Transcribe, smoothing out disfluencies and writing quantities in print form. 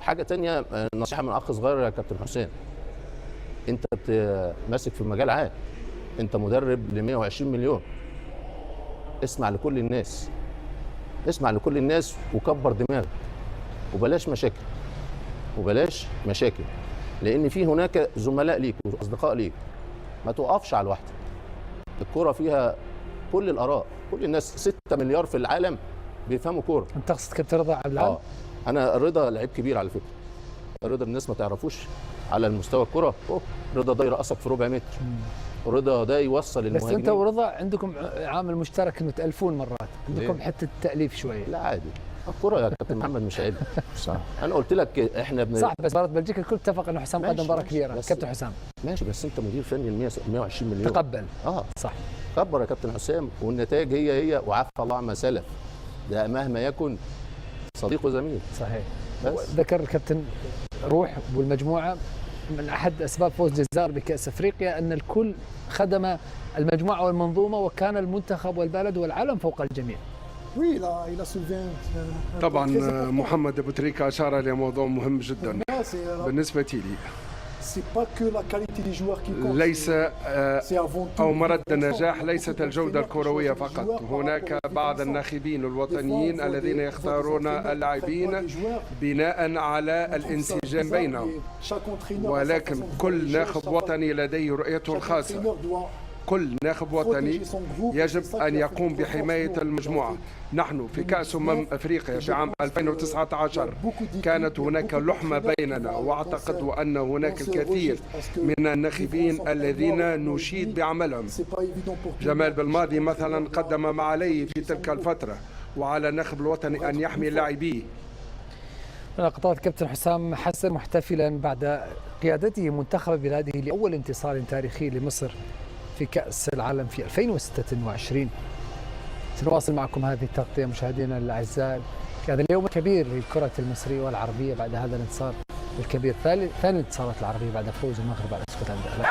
حاجه تانية، نصيحه من اخ صغير يا كابتن حسام، انت ماسك في مجال عام، انت مدرب ل 120 مليون، اسمع لكل الناس، اسمع لكل الناس وكبر دماغك وبلاش مشاكل، وبلاش مشاكل، لان في هناك زملاء ليك واصدقاء ليك، ما توقفش على الواحده. الكوره فيها كل الاراء، كل الناس 6 مليار في العالم بيفهموا كوره. انت تقصد كابتن رضا عبد العال؟ انا رضا لعيب كبير على فكره، رضا الناس ما تعرفوش على المستوى الكره، رضا ده يرقصك في ربع متر، رضا ده يوصل المهاجمين. بس انت ورضا عندكم عامل مشترك انه تألفون مرات، عندكم حته التأليف شويه. لا عادي، الكره يا كابتن محمد مش عيب. صح، انا قلت لك احنا صح، بس مباراه بلجيكا الكل اتفق انه حسام قدم مباراه كبيره. كابتن حسام ماشي، بس انت مدير فني ال 120 مليون تقبل. صح، كبر يا كابتن حسام، والنتائج هي وعفى الله عما سلف، ده مهما يكن صديق وزميل. صحيح. ذكر الكابتن روح والمجموعه من احد اسباب فوز الجزائر بكاس افريقيا ان الكل خدم المجموعه والمنظومه، وكان المنتخب والبلد والعلم فوق الجميع. طبعا محمد ابو تريكه اشار لموضوع مهم جدا بالنسبه لي، ليس أو مرد النجاح ليست الجودة الكروية فقط، هناك بعض الناخبين الوطنيين الذين يختارون اللاعبين بناء على الانسجام بينهم، ولكن كل ناخب وطني لديه رؤيته الخاصة. كل ناخب وطني يجب أن يقوم بحماية المجموعة. نحن في كأس أفريقيا في عام 2019 كانت هناك لحمة بيننا، وأعتقد أن هناك الكثير من الناخبين الذين نشيد بعملهم. جمال بالماضي مثلا قدم ما عليه في تلك الفترة، وعلى الناخب الوطني أن يحمي لاعبيه. لقطات كابتن حسام حسن محتفلا بعد قيادته منتخب بلاده لأول انتصار تاريخي لمصر في كأس العالم في 2026. سنواصل معكم هذه التغطية مشاهدينا الأعزاء في هذا اليوم الكبير للكرة المصرية والعربية بعد هذا الانتصار الكبير، ثاني الانتصارات العربية بعد فوز المغرب على اسكتلندا.